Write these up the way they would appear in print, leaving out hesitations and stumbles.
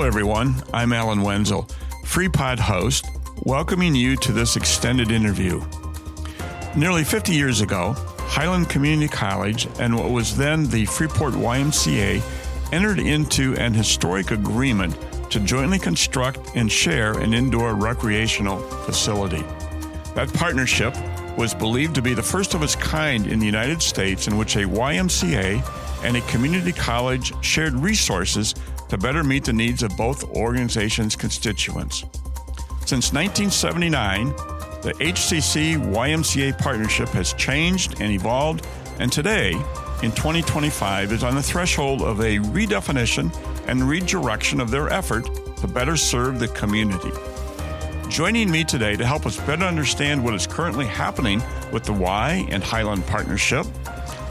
everyone. I'm Alan Wenzel, Freepod host, welcoming you to this extended interview. Nearly 50 years ago, Highland Community College and what was then the Freeport YMCA entered into an historic agreement to jointly construct and share an indoor recreational facility. That partnership was believed to be the first of its kind in the United States in which a YMCA and a community college shared resources to better meet the needs of both organizations' constituents. Since 1979, the HCC-YMCA partnership has changed and evolved, and today, in 2025, is on the threshold of a redefinition and redirection of their effort to better serve the community. Joining me today to help us better understand what is currently happening with the Y and Highland partnership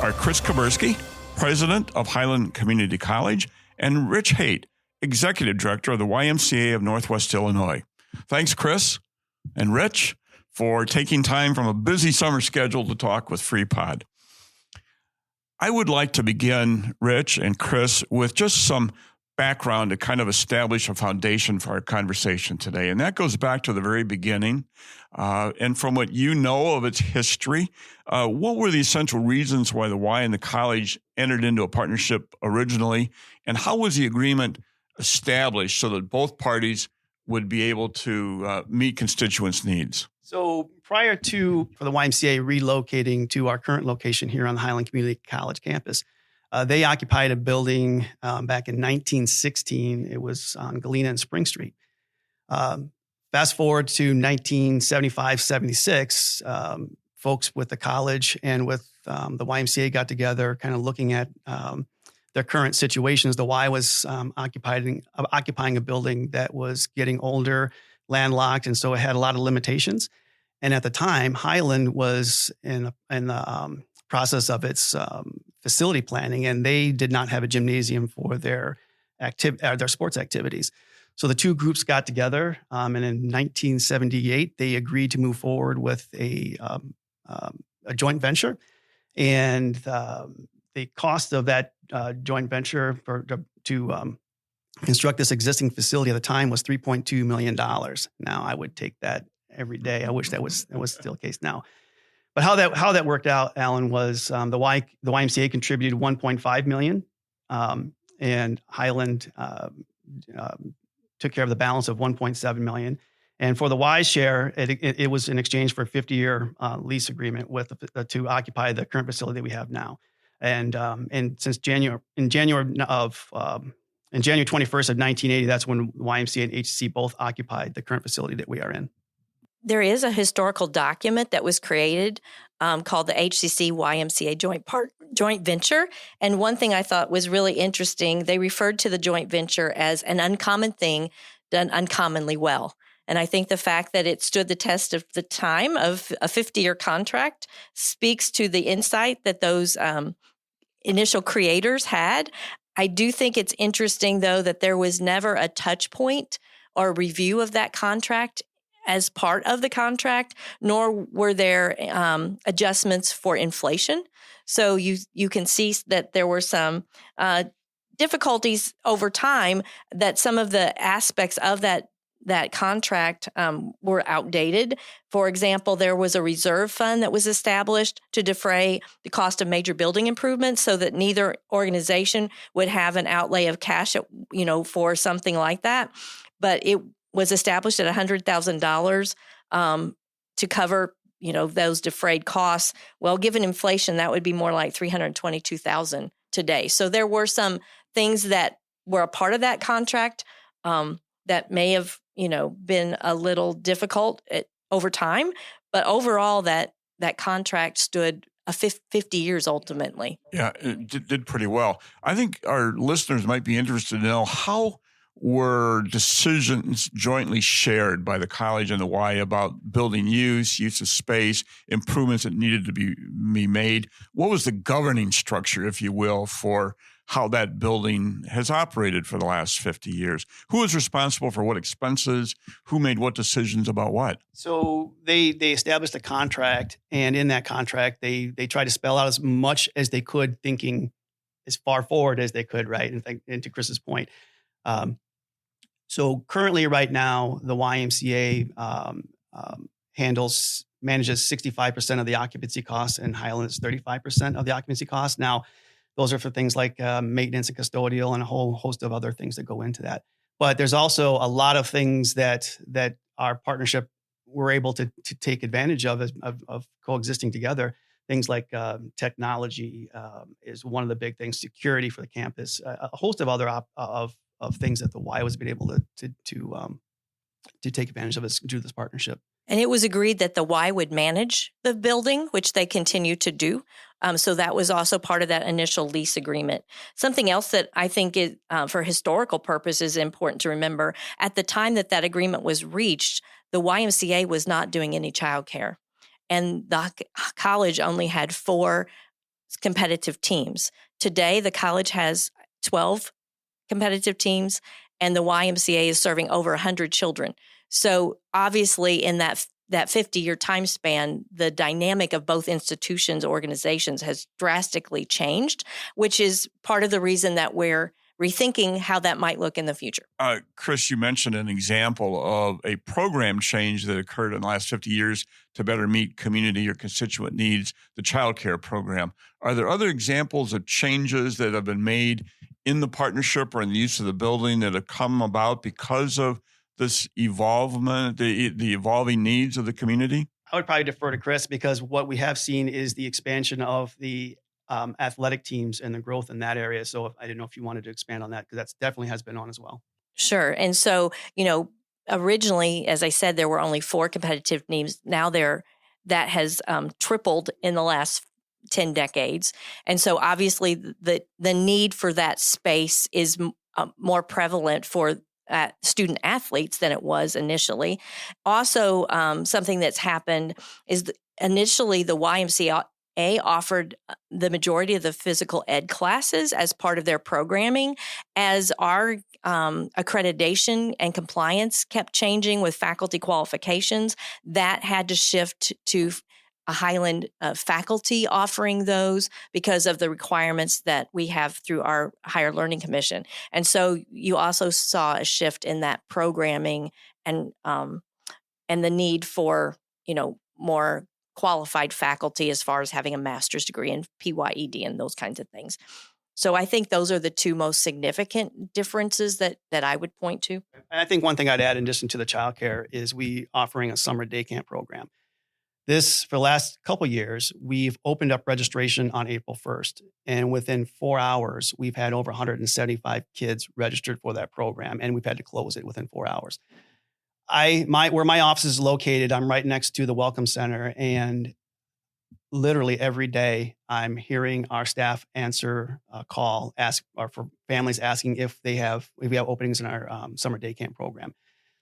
are Chris Kuberski, President of Highland Community College, and Rich Haight, Executive Director of the YMCA of Northwest Illinois. Thanks, Chris and Rich, for taking time from a busy summer schedule to talk with Freepod. I would like to begin, Rich and Chris, with just some background to kind of establish a foundation for our conversation today. And that goes back to the very beginning. And from what you know of its history, what were the essential reasons why the Y and the college entered into a partnership originally? And how was the agreement established so that both parties would be able to meet constituents' needs? So prior to the YMCA relocating to our current location here on the Highland Community College campus, they occupied a building back in 1916. It was on Galena and Spring Street. Fast forward to 1975-76, folks with the college and with the YMCA got together, kind of looking at their current situations. The Y was occupying a building that was getting older, landlocked, and so it had a lot of limitations. And at the time, Highland was in the process of its facility planning, and they did not have a gymnasium for their sports activities. So the two groups got together, and in 1978, they agreed to move forward with a joint venture. And the cost of that joint venture to construct this existing facility at the time was $3.2 million. Now, I would take that every day. I wish that was still the case now. But how that worked out, Alan, was the YMCA contributed $1.5 million, and Highland took care of the balance of $1.7 million. And for the Y share, it was in exchange for a 50-year lease agreement with to occupy the current facility that we have now. And since January 21st of 1980, that's when YMCA and HCC both occupied the current facility that we are in. There is a historical document that was created called the HCC-YMCA joint venture. And one thing I thought was really interesting, they referred to the joint venture as an uncommon thing done uncommonly well. And I think the fact that it stood the test of the time of a 50-year contract speaks to the insight that those initial creators had. I do think it's interesting, though, that there was never a touch point or review of that contract as part of the contract, nor were there adjustments for inflation. So you can see that there were some difficulties over time, that some of the aspects of that contract were outdated. For example, there was a reserve fund that was established to defray the cost of major building improvements so that neither organization would have an outlay of cash, for something like that. But it was established at $100,000 to cover, those defrayed costs. Well, given inflation, that would be more like $322,000 today. So there were some things that were a part of that contract that may have, been a little difficult over time. But overall, that contract stood 50 years ultimately. Yeah, it did pretty well. I think our listeners might be interested to know, how were decisions jointly shared by the college and the Y about building use of space, improvements that needed to be made? What was the governing structure, if you will, for how that building has operated for the last 50 years? Who was responsible for what expenses? Who made what decisions about what? So they established a contract, and in that contract, they tried to spell out as much as they could, thinking as far forward as they could, right? And to Chris's point, So currently, right now, the YMCA manages 65% of the occupancy costs, and Highland is 35% of the occupancy costs. Now, those are for things like maintenance and custodial and a whole host of other things that go into that. But there's also a lot of things that our partnership we're able to take advantage of coexisting together. Things like technology is one of the big things. Security for the campus, a host of other of things that the Y was been able to take advantage of us through this partnership. And it was agreed that the Y would manage the building, which they continue to do. So that was also part of that initial lease agreement. Something else that I think is, for historical purposes, important to remember, at the time that agreement was reached, the YMCA was not doing any childcare. And the college only had 4 competitive teams. Today, the college has 12 competitive teams, and the YMCA is serving over 100 children. So obviously in that 50-year time span, the dynamic of both institutions, organizations has drastically changed, which is part of the reason that we're rethinking how that might look in the future. Chris, you mentioned an example of a program change that occurred in the last 50 years to better meet community or constituent needs, the child care program. Are there other examples of changes that have been made in the partnership or in the use of the building that have come about because of this evolvement, the evolving needs of the community? I would probably defer to Chris, because what we have seen is the expansion of the athletic teams and the growth in that area. So I didn't know if you wanted to expand on that, because that definitely has been on as well. Sure. And so, originally, as I said, there were only 4 competitive teams. Now that has tripled in the last 10 decades. And so obviously the need for that space is more prevalent for student athletes than it was initially. Also, something that's happened is initially the YMCA offered the majority of the physical ed classes as part of their programming. As our accreditation and compliance kept changing with faculty qualifications, that had to shift to a Highland faculty offering those because of the requirements that we have through our Higher Learning Commission. And so you also saw a shift in that programming and the need for, more qualified faculty as far as having a master's degree in PYED and those kinds of things. So I think those are the 2 most significant differences that I would point to. And I think one thing I'd add in addition to the childcare is we offering a summer day camp program. This, for the last couple of years, we've opened up registration on April 1st. And within 4 hours, we've had over 175 kids registered for that program, and we've had to close it within 4 hours. Where my office is located, I'm right next to the Welcome Center, and literally every day I'm hearing our staff answer a call, for families asking if we have openings in our summer day camp program.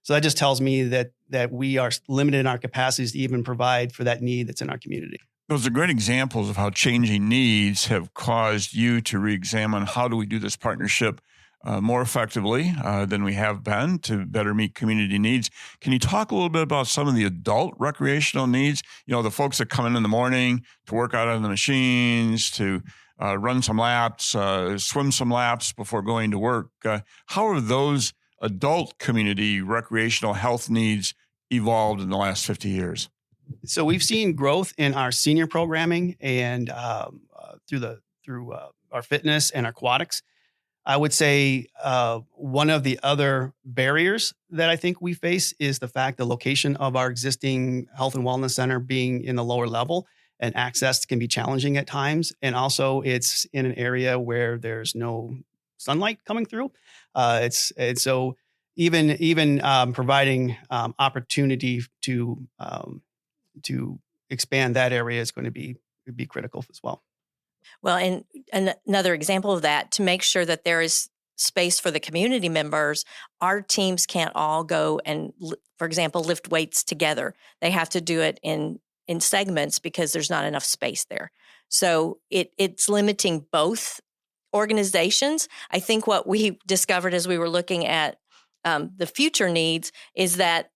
So that just tells me that we are limited in our capacities to even provide for that need that's in our community. Those are great examples of how changing needs have caused you to re-examine how do we do this partnership more effectively than we have been to better meet community needs. Can you talk a little bit about some of the adult recreational needs? The folks that come in the morning to work out on the machines, to run some laps, swim some laps before going to work. How are those adult community recreational health needs evolved in the last 50 years? So we've seen growth in our senior programming and through our fitness and aquatics. I would say one of the other barriers that I think we face is the fact the location of our existing health and wellness center being in the lower level, and access can be challenging at times. And also it's in an area where there's no sunlight coming through. So even providing opportunity to expand that area is going to be critical as well. Well, and another example of that, to make sure that there is space for the community members, our teams can't all go and, for example, lift weights together. They have to do it in segments because there's not enough space there. So it's limiting both organizations. I think what we discovered as we were looking at the future needs is that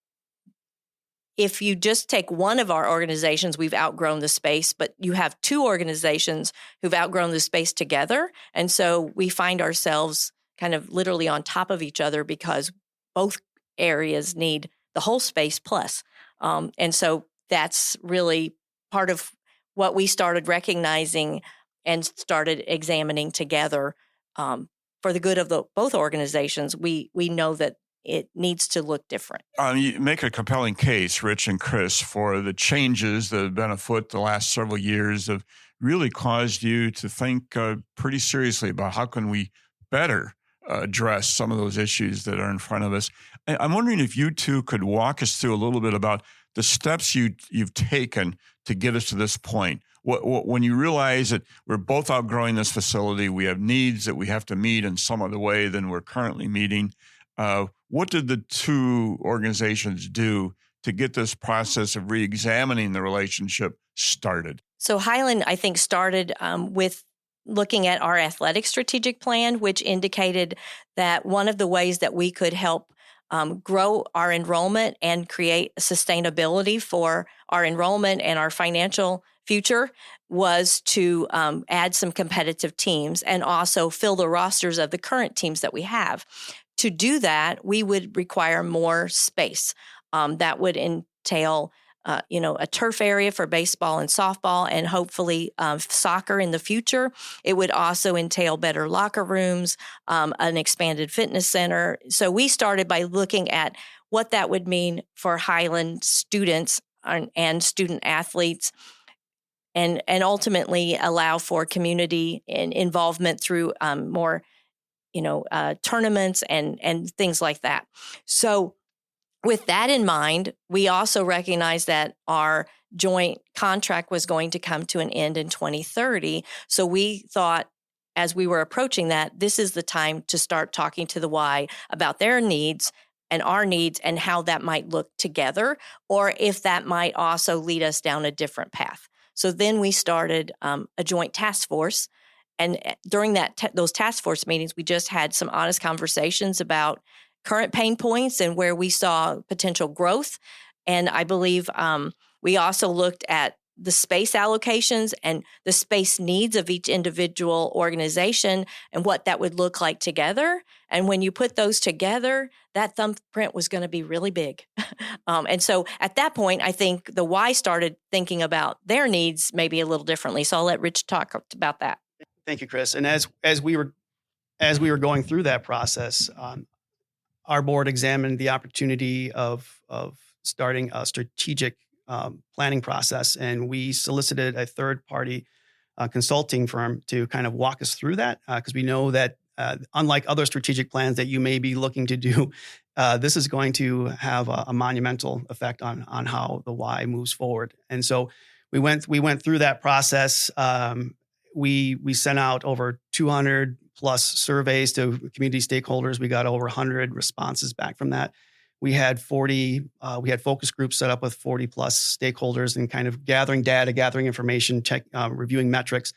if you just take one of our organizations, we've outgrown the space, but you have 2 organizations who've outgrown the space together. And so we find ourselves kind of literally on top of each other because both areas need the whole space plus. And so that's really part of what we started recognizing and started examining together for the good of both organizations. We know that it needs to look different. You make a compelling case, Rich and Chris, for the changes that have been afoot the last several years have really caused you to think pretty seriously about how can we better address some of those issues that are in front of us. I'm wondering if you two could walk us through a little bit about the steps you've taken to get us to this point. When you realize that we're both outgrowing this facility, we have needs that we have to meet in some other way than we're currently meeting. What did the two organizations do to get this process of reexamining the relationship started? So Highland, I think, started with looking at our athletic strategic plan, which indicated that one of the ways that we could help grow our enrollment and create sustainability for our enrollment and our financial future was to add some competitive teams and also fill the rosters of the current teams that we have. To do that, we would require more space. That would entail a turf area for baseball and softball, and hopefully soccer in the future. It would also entail better locker rooms, an expanded fitness center. So we started by looking at what that would mean for Highland students and student athletes, and ultimately allow for community involvement through more, tournaments and things like that. So with that in mind, we also recognized that our joint contract was going to come to an end in 2030. So we thought, as we were approaching that, this is the time to start talking to the Y about their needs and our needs and how that might look together, or if that might also lead us down a different path. So then we started a joint task force. And during those task force meetings, we just had some honest conversations about current pain points and where we saw potential growth. And I believe we also looked at the space allocations and the space needs of each individual organization and what that would look like together. And when you put those together, that thumbprint was going to be really big. And so at that point, I think the Y started thinking about their needs maybe a little differently. So I'll let Rich talk about that. Thank you, Chris. And as we were going through that process, our board examined the opportunity of starting a strategic planning process, and we solicited a third-party consulting firm to kind of walk us through that, because we know that unlike other strategic plans that you may be looking to do, this is going to have a monumental effect on how the Y moves forward. And so we went through that process. We sent out over 200 plus surveys to community stakeholders. We got over 100 responses back from that. We had 40. We had focus groups set up with 40 plus stakeholders and kind of gathering data, gathering information, reviewing metrics,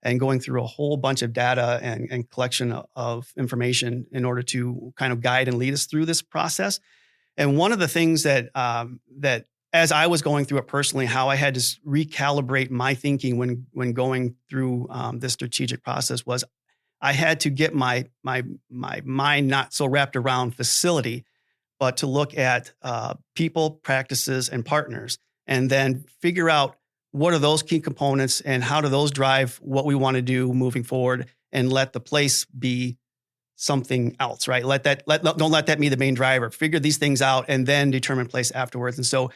and going through a whole bunch of data and collection of information in order to kind of guide and lead us through this process. And one of the things that as I was going through it personally, how I had to recalibrate my thinking when going through this strategic process was I had to get my mind not so wrapped around facility, but to look at people, practices, and partners, and then figure out what are those key components and how do those drive what we want to do moving forward, and let the place be something else, right? Don't let that be the main driver. Figure these things out and then determine place afterwards. And so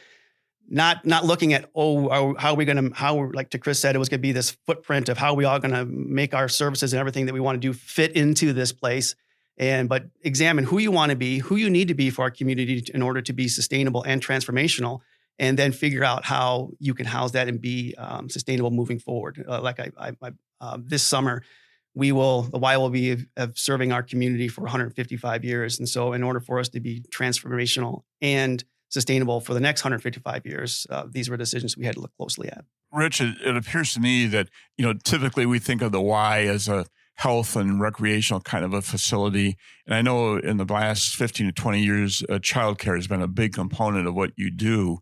not looking at, like to Chris said, it was going to be this footprint of how we all going to make our services and everything that we want to do fit into this place. But examine who you want to be, who you need to be for our community in order to be sustainable and transformational, and then figure out how you can house that and be sustainable moving forward. This summer, the Y will be serving our community for 155 years. And so in order for us to be transformational and sustainable for the next 155 years, these were decisions we had to look closely at. Rich, it appears to me that, typically we think of the Y as a health and recreational kind of a facility. And I know in the last 15 to 20 years, childcare has been a big component of what you do.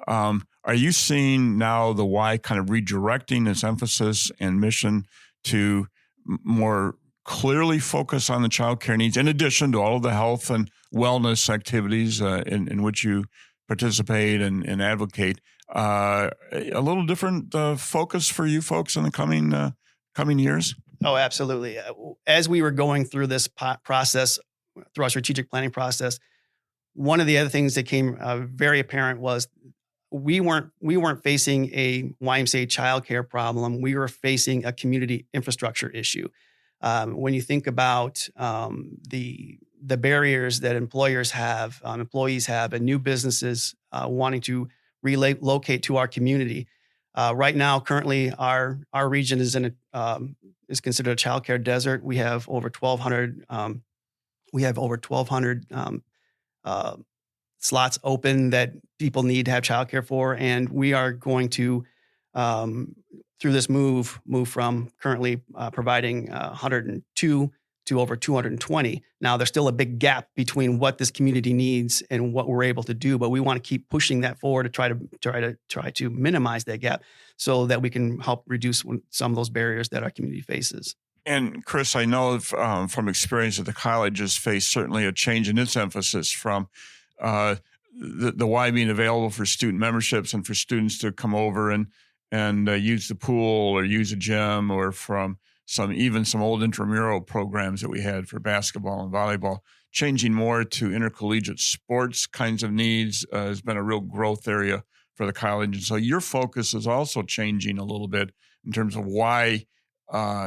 Are you seeing now the Y kind of redirecting its emphasis and mission to more clearly focus on the child care needs in addition to all of the health and wellness activities in which you participate and advocate. A little different focus for you folks in the coming years? Oh, absolutely. As we were going through this process, through our strategic planning process, one of the other things that came very apparent was we weren't facing a YMCA childcare problem. We were facing a community infrastructure issue. When you think about the barriers that employers have, employees have, and new businesses wanting to relocate to our community, right now, currently, our region is is considered a childcare desert. We have over 1,200. Slots open that people need to have childcare for, and we are going to, through this move from currently providing 102 to over 220. Now, there's still a big gap between what this community needs and what we're able to do, but we want to keep pushing that forward to try to minimize that gap so that we can help reduce some of those barriers that our community faces. And Chris, I know from experience that the college has faced certainly a change in its emphasis from the Y being available for student memberships and for students to come over and use the pool or use a gym, or from some old intramural programs that we had for basketball and volleyball, changing more to intercollegiate sports kinds of needs has been a real growth area for the college. And so your focus is also changing a little bit in terms of why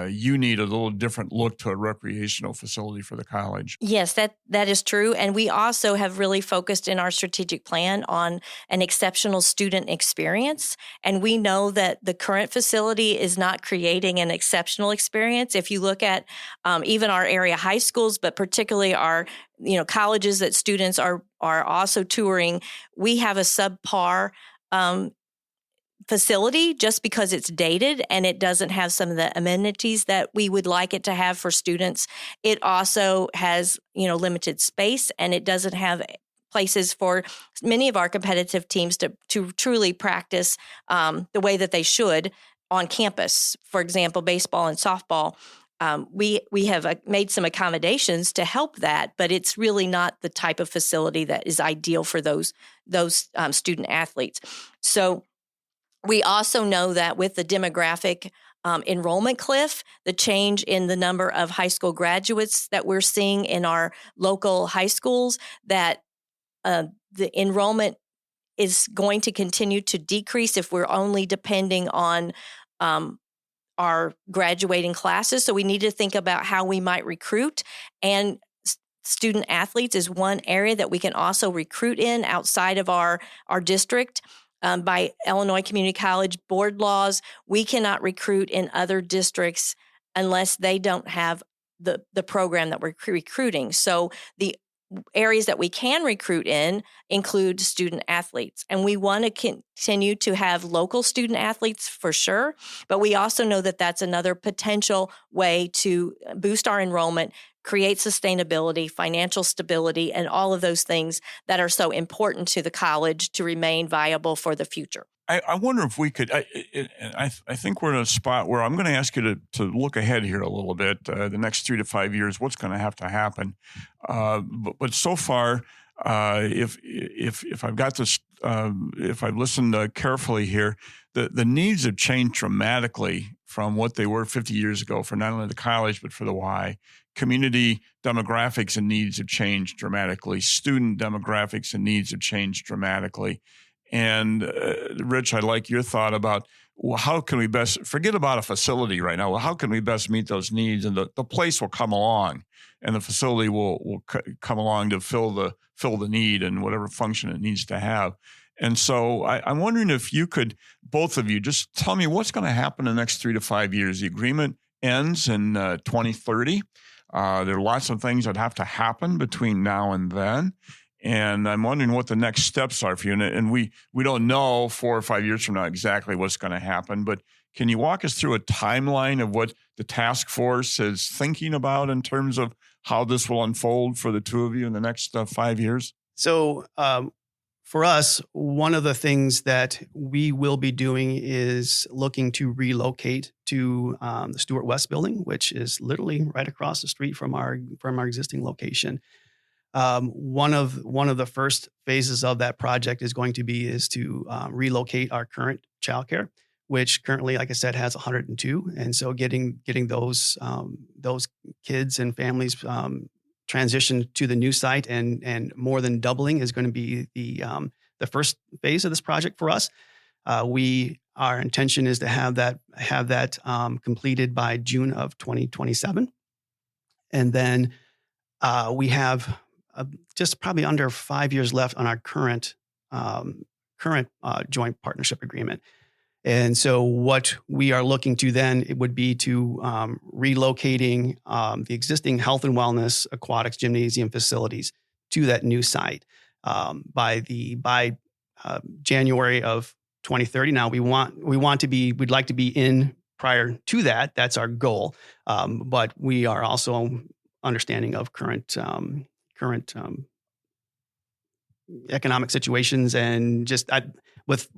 you need a little different look to a recreational facility for the college. Yes, that is true. And we also have really focused in our strategic plan on an exceptional student experience. And we know that the current facility is not creating an exceptional experience. If you look at even our area high schools, but particularly our colleges that students are also touring, we have a subpar facility just because it's dated and it doesn't have some of the amenities that we would like it to have for students. It also has, limited space, and it doesn't have places for many of our competitive teams to truly practice the way that they should on campus. For example, baseball and softball. We have made some accommodations to help that, but it's really not the type of facility that is ideal for those student athletes. So we also know that with the demographic enrollment cliff, the change in the number of high school graduates that we're seeing in our local high schools, that the enrollment is going to continue to decrease if we're only depending on our graduating classes. So we need to think about how we might recruit, and student athletes is one area that we can also recruit in outside of our district. By Illinois Community College board laws, we cannot recruit in other districts unless they don't have the program that we're recruiting. So the areas that we can recruit in include student athletes. And we want to continue to have local student athletes for sure, but we also know that that's another potential way to boost our enrollment, create sustainability, financial stability, and all of those things that are so important to the college to remain viable for the future. I wonder if we could, I think we're in a spot where I'm going to ask you to look ahead here a little bit, the next 3 to 5 years, what's going to have to happen. But so far, if I've got this, if I've listened carefully here, the needs have changed dramatically from what they were 50 years ago for not only the college, but for the Y. Community demographics and needs have changed dramatically. Student demographics and needs have changed dramatically. And Rich, I like your thought about, well, how can we best, forget about a facility right now, well, how can we best meet those needs? And the place will come along, and the facility will come along to fill the need and whatever function it needs to have. And so I'm wondering if you could, both of you, just tell me what's going to happen in the next 3 to 5 years. The agreement ends in 2030. There are lots of things that have to happen between now and then. And I'm wondering what the next steps are for you. And we don't know 4 or 5 years from now exactly what's going to happen, but can you walk us through a timeline of what the task force is thinking about in terms of how this will unfold for the two of you in the next 5 years? So for us, one of the things that we will be doing is looking to relocate to the Stewart West building, which is literally right across the street from our existing location. One of the first phases of that project is to relocate our current childcare, which currently, like I said, has 102, and so getting those kids and families transitioned to the new site and more than doubling is going to be the first phase of this project for us. Our intention is to have that completed by June of 2027, and then we have just probably under 5 years left on our current joint partnership agreement. And so what we are looking to then, it would be to relocating the existing health and wellness aquatics gymnasium facilities to that new site by January of 2030. Now we'd like to be in prior to that. That's our goal. But we are also understanding of current economic situations, and just with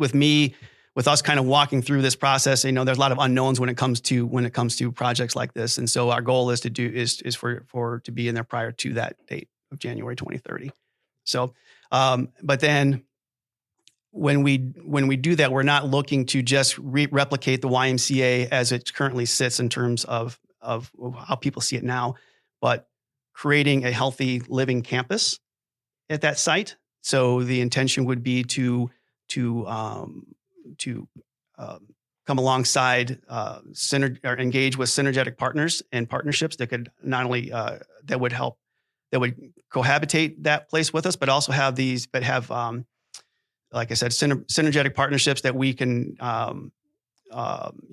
us kind of walking through this process, there's a lot of unknowns when it comes to projects like this. And so our goal is to be in there prior to that date of January 2030. So, but then when we do that, we're not looking to just replicate the YMCA as it currently sits in terms of how people see it now, but creating a healthy living campus at that site. So the intention would be to come alongside or engage with synergetic partners and partnerships that could not only that would cohabitate that place with us, but also have like I said, synergetic partnerships that we can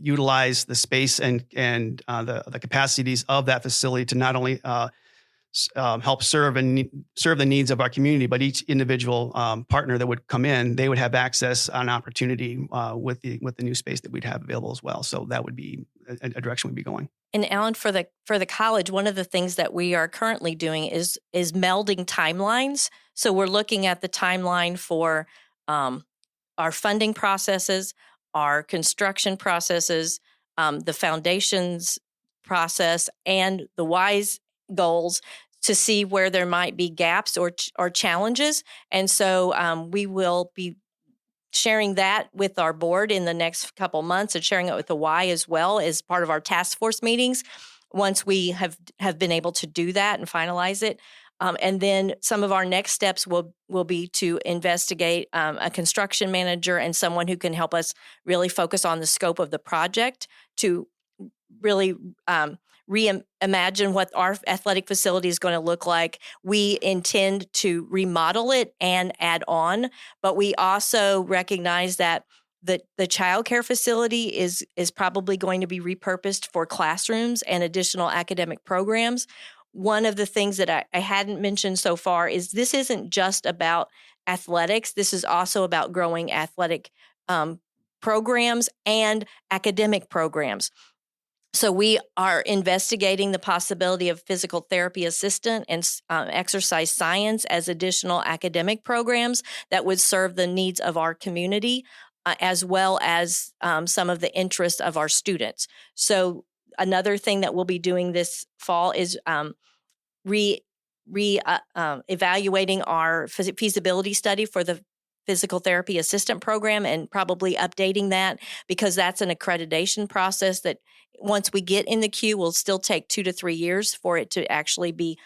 utilize the space and the capacities of that facility to not only help serve the needs of our community, but each individual partner that would come in, they would have access and opportunity with the new space that we'd have available as well. So that would be a direction we'd be going. And Alan, for the college, one of the things that we are currently doing is melding timelines. So we're looking at the timeline for our funding processes, our construction processes, the foundations process, and the WISE goals to see where there might be gaps or challenges. And so we will be sharing that with our board in the next couple months and sharing it with the Y as well as part of our task force meetings once we have been able to do that and finalize it. And then some of our next steps will be to investigate a construction manager and someone who can help us really focus on the scope of the project to really reimagine what our athletic facility is going to look like. We intend to remodel it and add on, but we also recognize that the childcare facility is probably going to be repurposed for classrooms and additional academic programs. One of the things that I hadn't mentioned so far is this isn't just about athletics. This is also about growing athletic programs and academic programs. So we are investigating the possibility of physical therapy assistant and exercise science as additional academic programs that would serve the needs of our community, as well as some of the interests of our students. So another thing that we'll be doing this fall is evaluating our feasibility study for the physical therapy assistant program and probably updating that, because that's an accreditation process that once we get in the queue will still take 2 to 3 years for it to actually be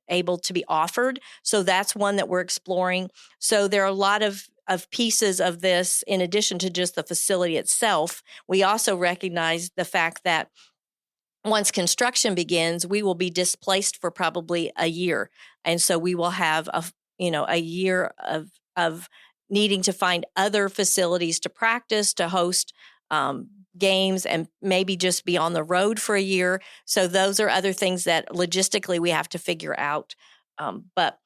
able to be offered. So that's one that we're exploring. So there are a lot of pieces of this in addition to just the facility itself. We also recognize the fact that once construction begins, we will be displaced for probably a year. And so we will have a year of needing to find other facilities to practice, to host games, and maybe just be on the road for a year. So those are other things that logistically we have to figure out. But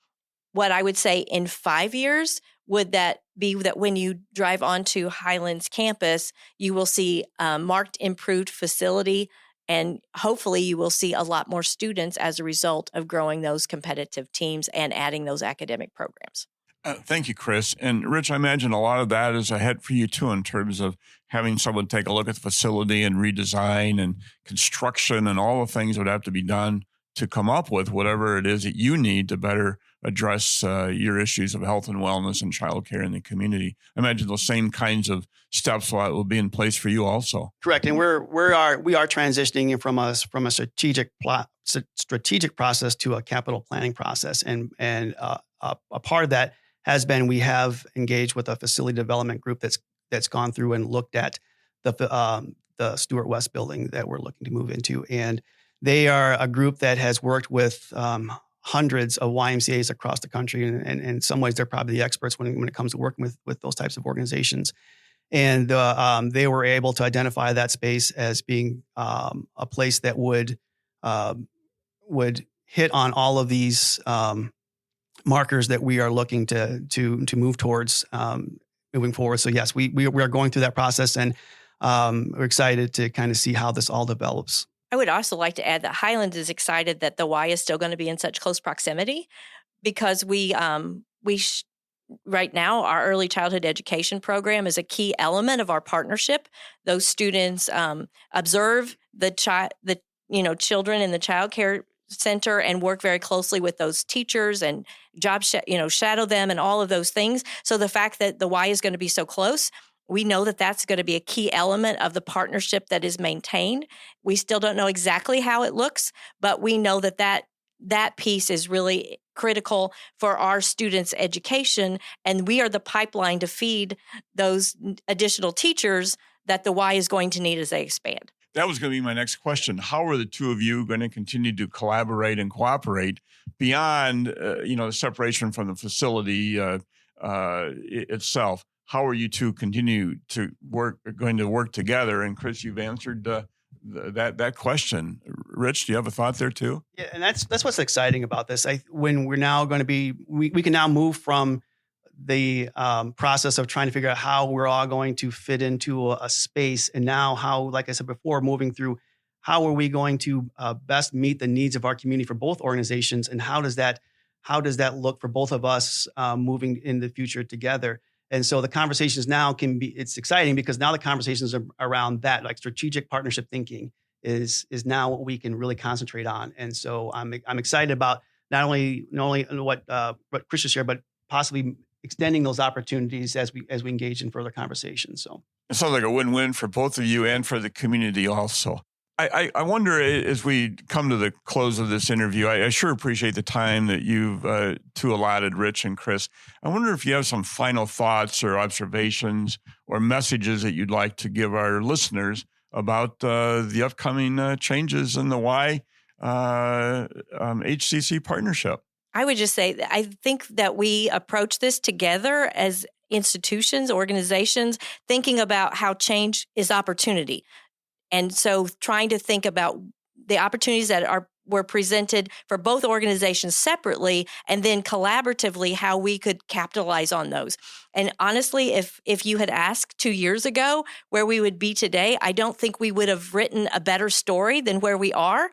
what I would say in 5 years would that be that when you drive onto Highland's campus, you will see a marked improved facility, and hopefully you will see a lot more students as a result of growing those competitive teams and adding those academic programs. Thank you, Chris. And Rich, I imagine a lot of that is ahead for you too, in terms of having someone take a look at the facility and redesign and construction and all the things that would have to be done to come up with whatever it is that you need to better address your issues of health and wellness and childcare in the community. I imagine those same kinds of steps will be in place for you also. Correct, and we are transitioning from a strategic process to a capital planning process, and a part of that has been we have engaged with a facility development group that's gone through and looked at the Stewart West building that we're looking to move into, and they are a group that has worked with hundreds of YMCAs across the country, and in some ways they're probably the experts when it comes to working with those types of organizations. And they were able to identify that space as being a place that would hit on all of these markers that we are looking to move towards moving forward. So yes, we are going through that process, and we're excited to kind of see how this all develops. I would also like to add that Highland is excited that the Y is still going to be in such close proximity, because right now, our early childhood education program is a key element of our partnership. Those students observe the children in the child care center and work very closely with those teachers and shadow them and all of those things. So the fact that the Y is going to be so close, we know that that's going to be a key element of the partnership that is maintained. We still don't know exactly how it looks, but we know that piece is really critical for our students' education, and we are the pipeline to feed those additional teachers that the Y is going to need as they expand. That was going to be my next question. How are the two of you going to continue to collaborate and cooperate beyond, the separation from the facility itself? How are you two going to work together? And Chris, you've answered that question. Rich, do you have a thought there too? Yeah, and that's what's exciting about this. When we're now going to be, we can now move from the process of trying to figure out how we're all going to fit into a space, and now how, like I said before, moving through how are we going to best meet the needs of our community for both organizations, and how does that look for both of us moving in the future together. And so the conversations now it's exciting because now the conversations are around that, like strategic partnership thinking is now what we can really concentrate on. And so I'm excited about not only what Chris just shared, but possibly extending those opportunities as we engage in further conversations. So it sounds like a win-win for both of you and for the community also. I wonder, as we come to the close of this interview, I sure appreciate the time that you've two allotted, Rich and Chris. I wonder if you have some final thoughts or observations or messages that you'd like to give our listeners about the upcoming changes in the Y HCC partnership. I would just say that I think that we approach this together as institutions, organizations, thinking about how change is opportunity. And so trying to think about the opportunities that were presented for both organizations separately, and then collaboratively how we could capitalize on those. And honestly, if you had asked 2 years ago where we would be today, I don't think we would have written a better story than where we are.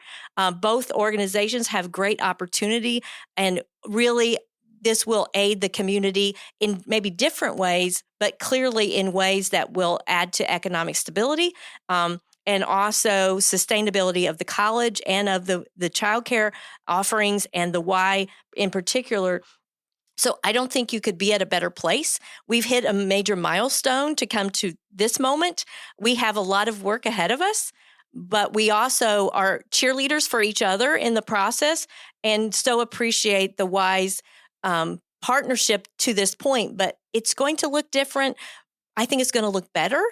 Both organizations have great opportunity, and really this will aid the community in maybe different ways, but clearly in ways that will add to economic stability. And also sustainability of the college and of the childcare offerings and the Y in particular. So I don't think you could be at a better place. We've hit a major milestone to come to this moment. We have a lot of work ahead of us, but we also are cheerleaders for each other in the process, and so appreciate the Y's partnership to this point. But it's going to look different. I think it's going to look better.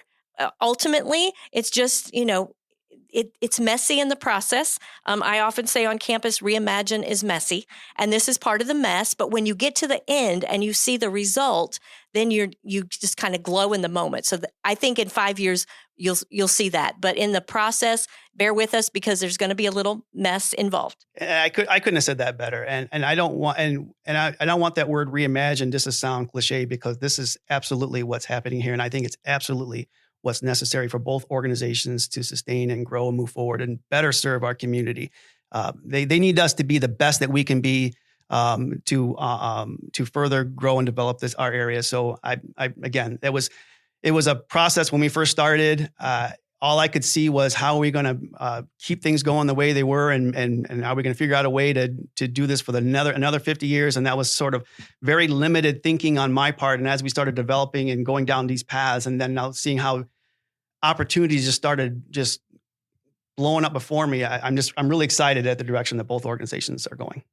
Ultimately, it's just, it's messy in the process. I often say on campus, reimagine is messy, and this is part of the mess. But when you get to the end and you see the result, then you just kind of glow in the moment. So I think in 5 years you'll see that. But in the process, bear with us because there's going to be a little mess involved. I couldn't have said that better. And I don't want I don't want that word reimagine just to sound cliche, because this is absolutely what's happening here, and I think it's absolutely what's necessary for both organizations to sustain and grow and move forward and better serve our community. They need us to be the best that we can be to further grow and develop our area. So again, it was a process when we first started. All I could see was how are we going to keep things going the way they were, and are we going to figure out a way to do this for another 50 years? And that was sort of very limited thinking on my part. And as we started developing and going down these paths, and then now seeing how opportunities just started blowing up before me, I'm really excited at the direction that both organizations are going.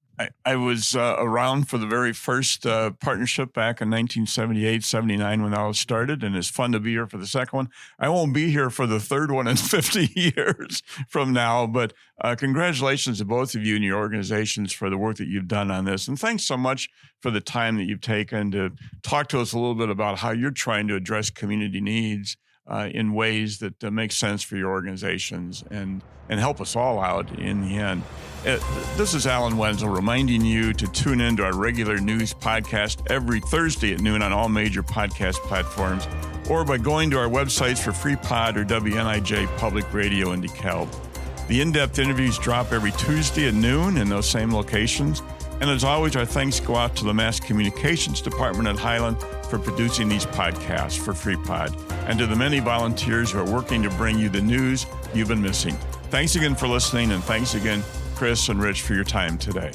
I was around for the very first partnership back in 1978, 79 when that was started, and it's fun to be here for the second one. I won't be here for the third one in 50 years from now, but congratulations to both of you and your organizations for the work that you've done on this. And thanks so much for the time that you've taken to talk to us a little bit about how you're trying to address community needs in ways that make sense for your organizations and help us all out in the end. This is Alan Wenzel reminding you to tune in to our regular news podcast every Thursday at noon on all major podcast platforms, or by going to our websites for Freepod or WNIJ Public Radio in DeKalb. The in-depth interviews drop every Tuesday at noon in those same locations. And as always, our thanks go out to the Mass Communications Department at Highland for producing these podcasts for Freepod, and to the many volunteers who are working to bring you the news you've been missing. Thanks again for listening, and thanks again, Chris and Rich, for your time today.